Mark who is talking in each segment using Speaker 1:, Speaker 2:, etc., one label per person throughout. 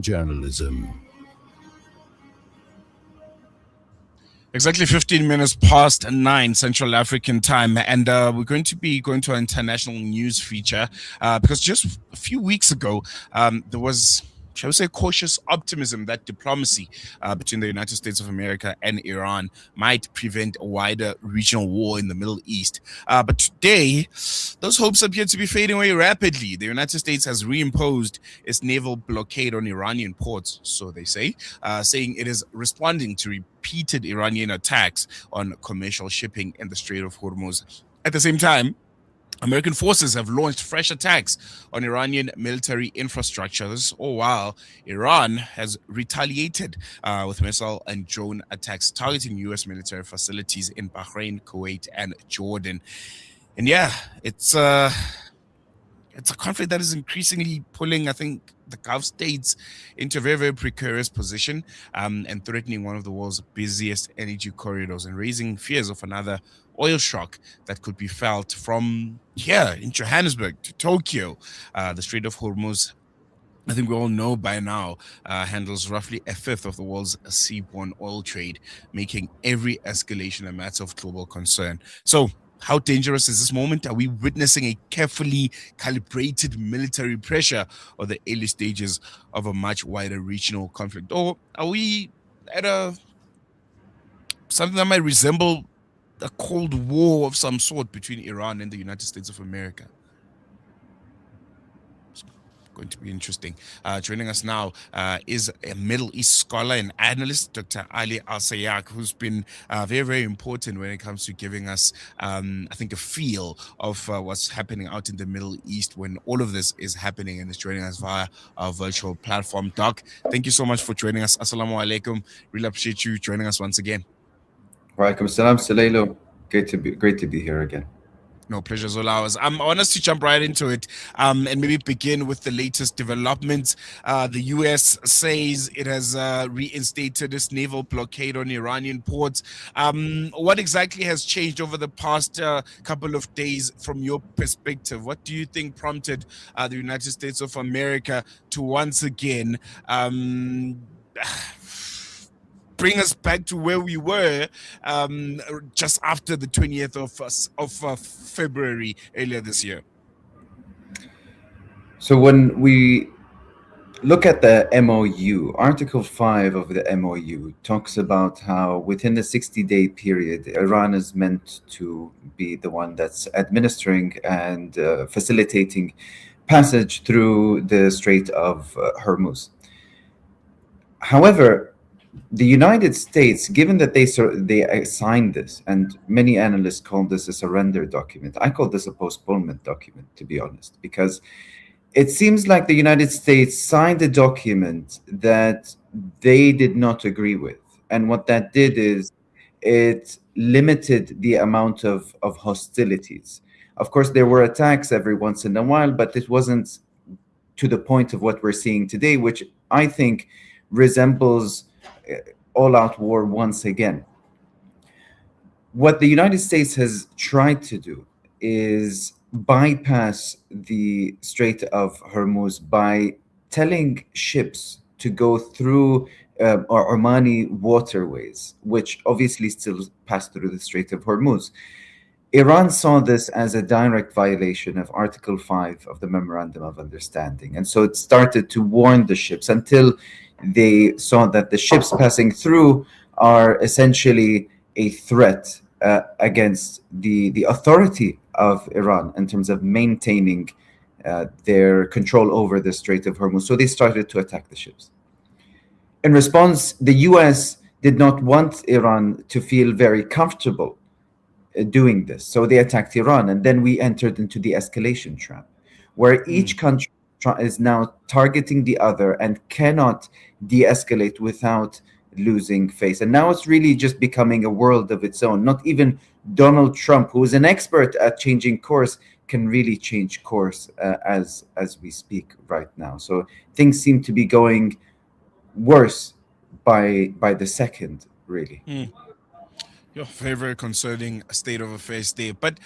Speaker 1: Journalism.
Speaker 2: Exactly 15 minutes past 9 Central African time, and we're going to be going to our international news feature because just a few weeks ago, there was, shall we say, cautious optimism that diplomacy between the United States of America and Iran might prevent a wider regional war in the Middle East. But today, those hopes appear to be fading away rapidly. The United States has reimposed its naval blockade on Iranian ports, so they say, saying it is responding to repeated Iranian attacks on commercial shipping in the Strait of Hormuz. At the same time, American forces have launched fresh attacks on Iranian military infrastructure. This all while Iran has retaliated with missile and drone attacks targeting U.S. military facilities in Bahrain, Kuwait, and Jordan. And yeah, it's a conflict that is increasingly pulling, I think, the Gulf states into a very, very precarious position and threatening one of the world's busiest energy corridors and raising fears of another oil shock that could be felt from here in Johannesburg to Tokyo. The Strait of Hormuz, I think we all know by now, handles roughly a fifth of the world's seaborne oil trade, making every escalation a matter of global concern. So, how dangerous is this moment? Are we witnessing a carefully calibrated military pressure or the early stages of a much wider regional conflict? Or are we at something that might resemble a Cold War of some sort between Iran and the United States of America? Going to be interesting. Joining us now is a Middle East scholar and analyst, Dr. Alsayegh, who's been very, very important when it comes to giving us, I think, a feel of what's happening out in the Middle East when all of this is happening, and is joining us via our virtual platform. Doc, thank you so much for joining us. Assalamu alaikum. Really appreciate you joining us once again.
Speaker 3: Walaikum salam, Sulailo. Great to be here again.
Speaker 2: No, pleasure's all ours. I want us to jump right into it and maybe begin with the latest developments. The U.S. says it has reinstated its naval blockade on Iranian ports. What exactly has changed over the past couple of days from your perspective? What do you think prompted the United States of America to once again bring us back to where we were just after the 20th of February earlier this year?
Speaker 3: So when we look at the MOU, Article 5 of the MOU talks about how within the 60-day period, Iran is meant to be the one that's administering and facilitating passage through the Strait of Hormuz. However, the United States, given that they signed this, and many analysts call this a surrender document, I call this a postponement document, to be honest, because it seems like the United States signed a document that they did not agree with. And what that did is it limited the amount of hostilities. Of course, there were attacks every once in a while, but it wasn't to the point of what we're seeing today, which I think resembles all-out war once again. What the United States has tried to do is bypass the Strait of Hormuz by telling ships to go through Omani waterways, which obviously still pass through the Strait of Hormuz. Iran saw this as a direct violation of Article 5 of the Memorandum of Understanding. And so it started to warn the ships until they saw that the ships passing through are essentially a threat against the authority of Iran in terms of maintaining their control over the Strait of Hormuz. So they started to attack the ships. In response, the US did not want Iran to feel very comfortable doing this. So they attacked Iran. And then we entered into the escalation trap, where each country is now targeting the other and cannot de-escalate without losing face. And now it's really just becoming a world of its own. Not even Donald Trump, who is an expert at changing course, can really change course as we speak right now. So things seem to be going worse by the second, really.
Speaker 2: Very, very concerning state of affairs there. But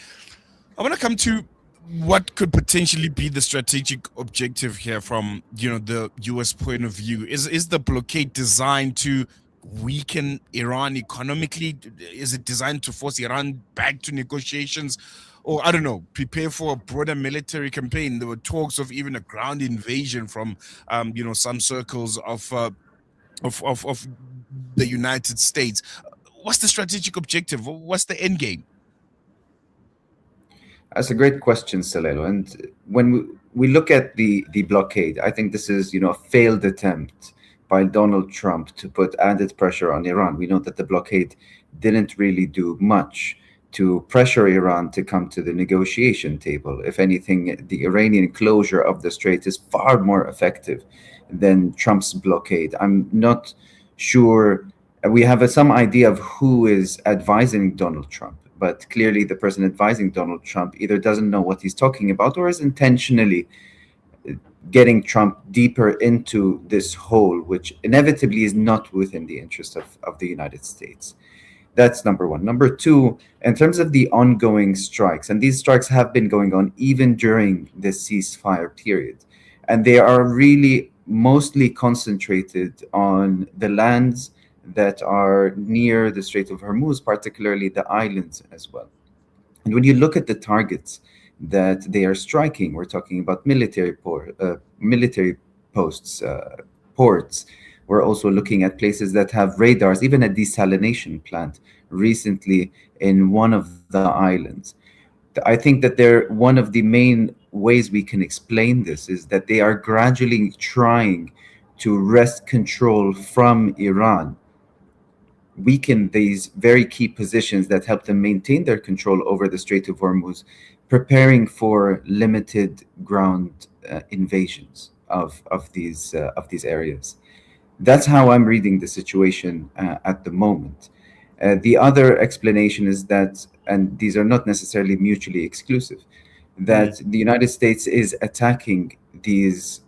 Speaker 2: I want to come to what could potentially be the strategic objective here from the US point of view? Is the blockade designed to weaken Iran economically? Is it designed to force Iran back to negotiations, or I don't know, prepare for a broader military campaign? There were talks of even a ground invasion from some circles of the United States. What's the strategic objective? What's the end game?
Speaker 3: That's a great question, Salelo. And when we look at the blockade, I think this is, a failed attempt by Donald Trump to put added pressure on Iran. We know that the blockade didn't really do much to pressure Iran to come to the negotiation table. If anything, the Iranian closure of the strait is far more effective than Trump's blockade. I'm not sure. We have some idea of who is advising Donald Trump, but clearly the person advising Donald Trump either doesn't know what he's talking about or is intentionally getting Trump deeper into this hole, which inevitably is not within the interest of the United States. That's number one. Number two, in terms of the ongoing strikes, and these strikes have been going on even during the ceasefire period, and they are really mostly concentrated on the lands that are near the Strait of Hormuz, particularly the islands as well. And when you look at the targets that they are striking, we're talking about military posts, ports. We're also looking at places that have radars, even a desalination plant recently in one of the islands. I think that they're one of the main ways we can explain this is that they are gradually trying to wrest control from Iran, weaken these very key positions that help them maintain their control over the Strait of Hormuz, preparing for limited ground invasions of these areas. That's how I'm reading the situation at the moment. The other explanation is that, and these are not necessarily mutually exclusive,
Speaker 2: Mm,
Speaker 3: that the United States is attacking these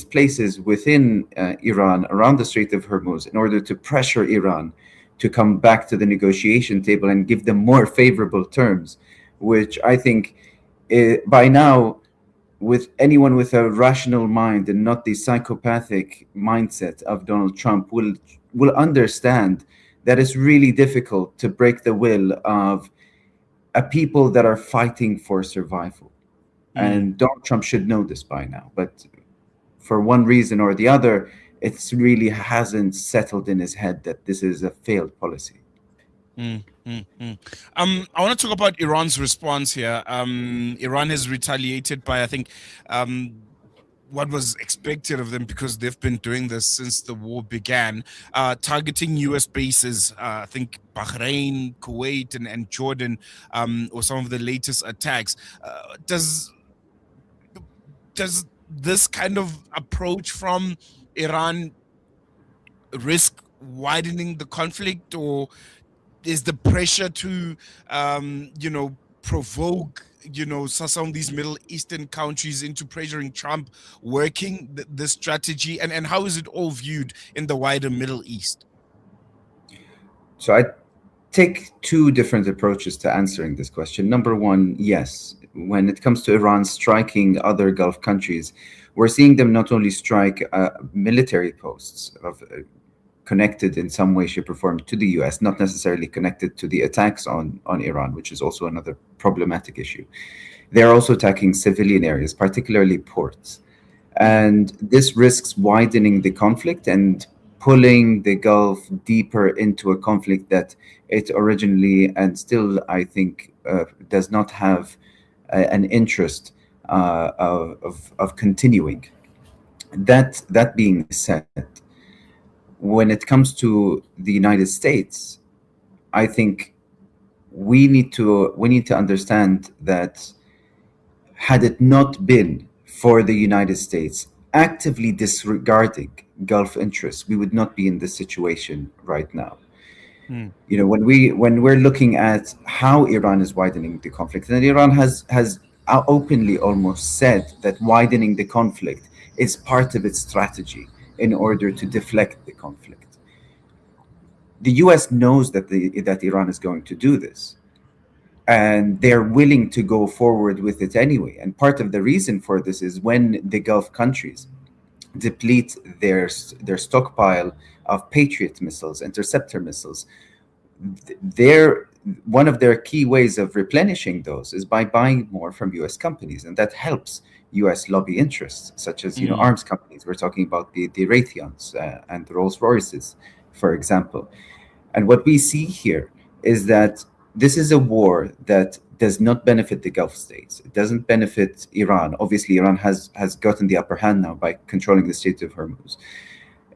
Speaker 3: places within Iran around the Strait of Hormuz in order to pressure Iran to come back to the negotiation table and give them more favorable terms, which I think by now, with anyone with a rational mind and not the psychopathic mindset of Donald Trump, will understand that it's really difficult to break the will of a people that are fighting for survival.
Speaker 2: mm.
Speaker 3: And Donald Trump should know this by now. But for one reason or the other, it's really hasn't settled in his head that this is a failed policy.
Speaker 2: Mm, mm, mm. I want to talk about Iran's response here. Iran has retaliated by, I think, what was expected of them because they've been doing this since the war began, targeting U.S. bases. I think Bahrain, Kuwait, and Jordan, or some of the latest attacks. Does this kind of approach from Iran risk widening the conflict, or is the pressure to provoke some of these Middle Eastern countries into pressuring Trump working this strategy, and how is it all viewed in the wider Middle East?
Speaker 3: So I take two different approaches to answering this question. Number one, yes, when it comes to Iran striking other Gulf countries, we're seeing them not only strike military posts connected in some way, shape, or form to the US, not necessarily connected to the attacks on Iran, which is also another problematic issue. They're also attacking civilian areas, particularly ports.
Speaker 2: Mm,
Speaker 3: And this risks widening the conflict and pulling the Gulf deeper into a conflict that it originally and still, I think, does not have an interest of continuing. That being said, when it comes to the United States, I think we need to understand that had it not been for the United States actively disregarding Gulf interests, we would not be in this situation right now.
Speaker 2: mm,
Speaker 3: When we're looking at how Iran is widening the conflict, and Iran has openly almost said that widening the conflict is part of its strategy in order to deflect the conflict. The US knows that Iran is going to do this. and they're willing to go forward with it anyway. And part of the reason for this is when the Gulf countries deplete their stockpile of Patriot missiles, interceptor missiles, their one of their key ways of replenishing those is by buying more from U.S. companies, and that helps U.S. lobby interests, such as
Speaker 2: Mm,
Speaker 3: arms companies. We're talking about the Raytheons and the Rolls Royces, for example. And what we see here is that this is a war that does not benefit the Gulf states. It doesn't benefit Iran. Obviously, Iran has gotten the upper hand now by controlling the Strait of Hormuz.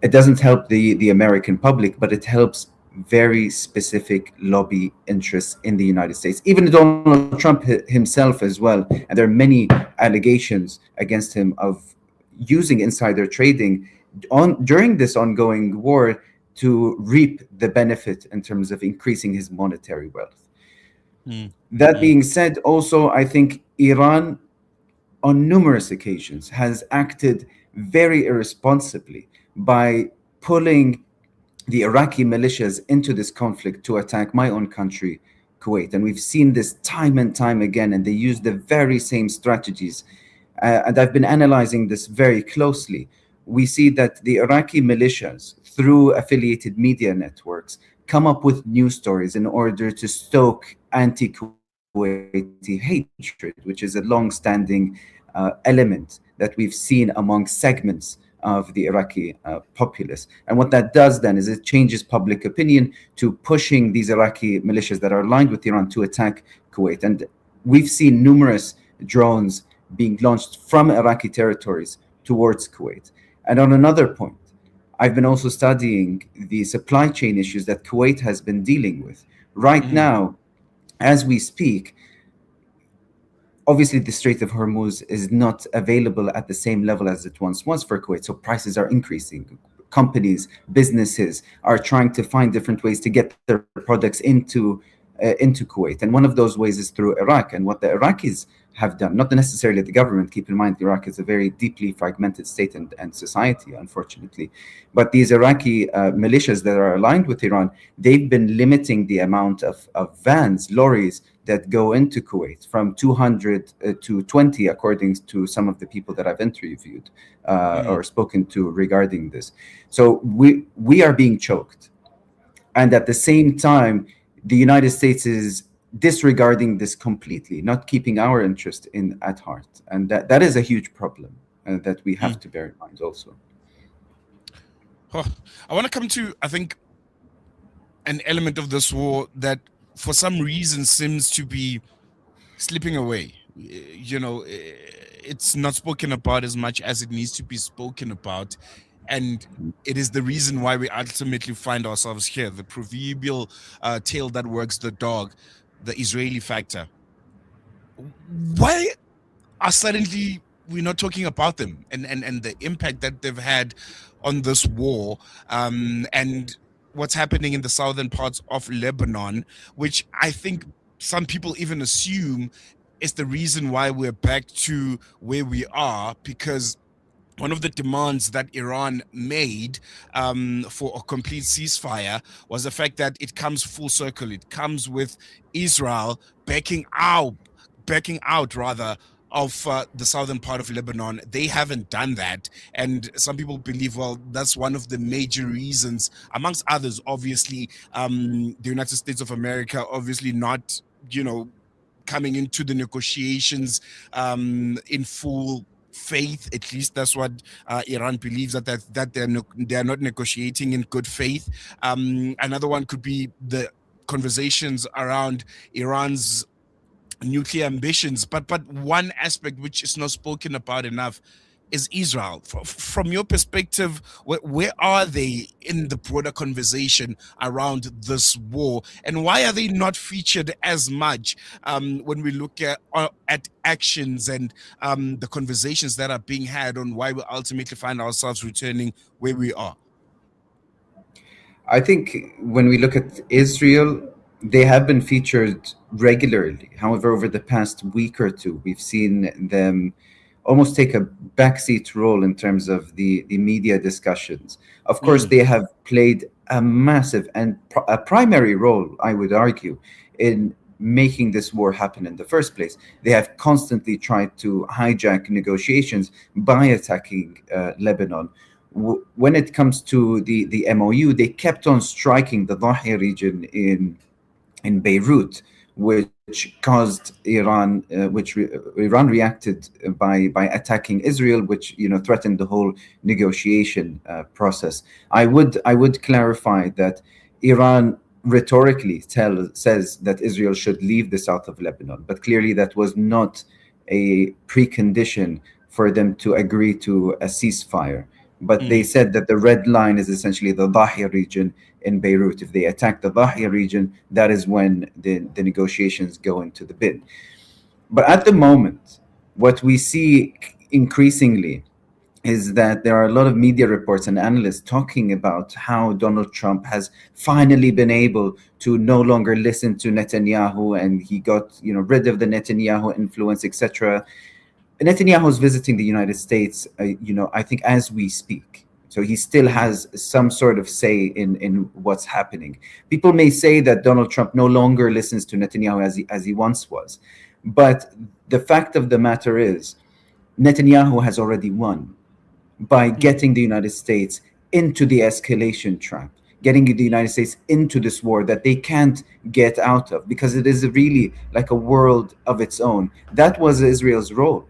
Speaker 3: It doesn't help the American public, but it helps very specific lobby interests in the United States. Even Donald Trump himself as well, and there are many allegations against him of using insider trading on during this ongoing war to reap the benefit in terms of increasing his monetary wealth.
Speaker 2: mm,
Speaker 3: That
Speaker 2: mm,
Speaker 3: being said, also, I think Iran on numerous occasions has acted very irresponsibly by pulling the Iraqi militias into this conflict to attack my own country, Kuwait. And we've seen this time and time again, and they use the very same strategies. And I've been analyzing this very closely. We see that the Iraqi militias, through affiliated media networks, come up with news stories in order to stoke anti Kuwaiti hatred, which is a long standing element that we've seen among segments of the Iraqi populace. And what that does then is it changes public opinion to pushing these Iraqi militias that are aligned with Iran to attack Kuwait. And we've seen numerous drones being launched from Iraqi territories towards Kuwait. And on another point, I've been also studying the supply chain issues that Kuwait has been dealing with. Right
Speaker 2: mm,
Speaker 3: now, as we speak, obviously the Strait of Hormuz is not available at the same level as it once was for Kuwait, so prices are increasing. Companies, businesses are trying to find different ways to get their products into Kuwait, and one of those ways is through Iraq. And what the Iraqis have done, not necessarily the government. Keep in mind, Iraq is a very deeply fragmented state and society, unfortunately. But these Iraqi militias that are aligned with Iran, they've been limiting the amount of vans, lorries that go into Kuwait from 200 to 20, according to some of the people that I've interviewed
Speaker 2: mm,
Speaker 3: or spoken to regarding this. So we are being choked. And at the same time, the United States is disregarding this completely, not keeping our interest in at heart. And that is a huge problem that we have
Speaker 2: mm.
Speaker 3: to bear in mind also.
Speaker 2: Oh, I want to come to, I think, an element of this war that for some reason seems to be slipping away. It's not spoken about as much as it needs to be spoken about. And it is the reason why we ultimately find ourselves here, the proverbial tail that works the dog, the Israeli factor. Why are suddenly we're not talking about them and the impact that they've had on this war, and what's happening in the southern parts of Lebanon, which I think some people even assume is the reason why we're back to where we are, because one of the demands that Iran made for a complete ceasefire was the fact that it comes full circle. It comes with Israel backing out rather of the southern part of Lebanon. They haven't done that, and some people believe, well, that's one of the major reasons, amongst others. Obviously, the United States of America, obviously not, coming into the negotiations in full faith. At least that's what Iran believes, that they're not negotiating in good faith. Another one could be the conversations around Iran's nuclear ambitions, but one aspect which is not spoken about enough is Israel. From your perspective, where are they in the broader conversation around this war, and why are they not featured as much when we look at actions and the conversations that are being had on why we ultimately find ourselves returning where we are?
Speaker 3: I think when we look at Israel, they have been featured regularly. However, over the past week or two, we've seen them almost take a backseat role in terms of the media discussions. Of course,
Speaker 2: Mm,
Speaker 3: they have played a massive and a primary role, I would argue, in making this war happen in the first place. They have constantly tried to hijack negotiations by attacking Lebanon. When it comes to the MOU, they kept on striking the Dahiya region in Beirut, which caused Iran, Iran reacted by attacking Israel, which threatened the whole negotiation process. I would clarify that Iran rhetorically says that Israel should leave the south of Lebanon, but clearly that was not a precondition for them to agree to a ceasefire. But they said that the red line is essentially the Dahiya region in Beirut. If they attack the Dahiya region, that is when the negotiations go into the bin. But at the moment, what we see increasingly is that there are a lot of media reports and analysts talking about how Donald Trump has finally been able to no longer listen to Netanyahu, and he got rid of the Netanyahu influence, etc. Netanyahu is visiting the United States, I think as we speak. So he still has some sort of say in what's happening. People may say that Donald Trump no longer listens to Netanyahu as he once was, but the fact of the matter is, Netanyahu has already won by getting the United States into the escalation trap, getting the United States into this war that they can't get out of, because it is really like a world of its own. That was Israel's role.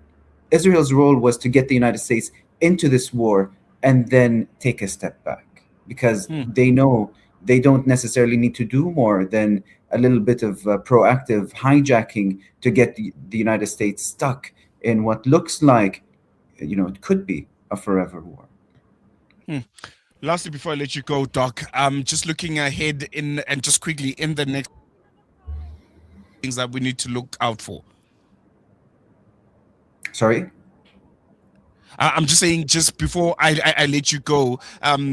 Speaker 3: Israel's role was to get the United States into this war and then take a step back, because they know they don't necessarily need to do more than a little bit of proactive hijacking to get the United States stuck in what looks like, it could be a forever war.
Speaker 2: Lastly, before I let you go, Doc, just looking ahead and just quickly in the next things that we need to look out for.
Speaker 3: Sorry?
Speaker 2: I'm just saying, just before I let you go,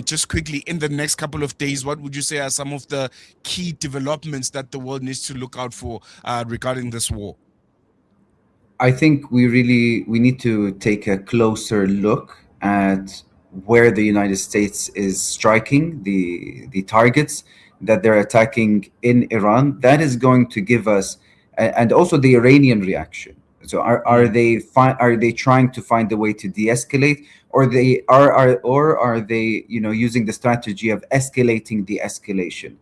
Speaker 2: just quickly in the next couple of days, what would you say are some of the key developments that the world needs to look out for regarding this war?
Speaker 3: I think we need to take a closer look at where the United States is striking the targets that they're attacking in Iran. That is going to give us, and also the Iranian reaction. So are they trying to find a way to de-escalate, or are they using the strategy of escalating the escalation?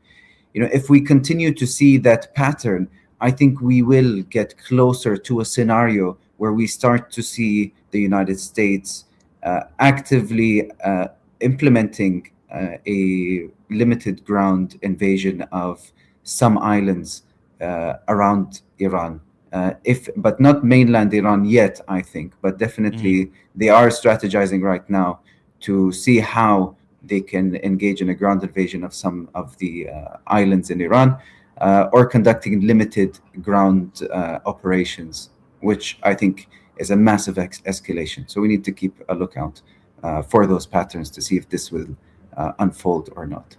Speaker 3: If we continue to see that pattern, I think we will get closer to a scenario where we start to see the United States actively implementing a limited ground invasion of some islands around Iran. But not mainland Iran yet, I think. But definitely they are strategizing right now to see how they can engage in a ground invasion of some of the islands in Iran, or conducting limited ground operations, which I think is a massive escalation. So we need to keep a lookout for those patterns to see if this will unfold or not.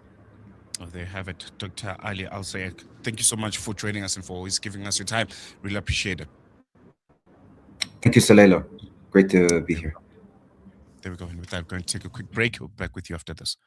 Speaker 2: Oh, there you have it, Dr. Ali Alsayegh. Thank you so much for joining us and for always giving us your time. Really appreciate it.
Speaker 3: Thank you, Salelo. Great to be here.
Speaker 2: There we go. And with that, I'm going to take a quick break. We'll be back with you after this.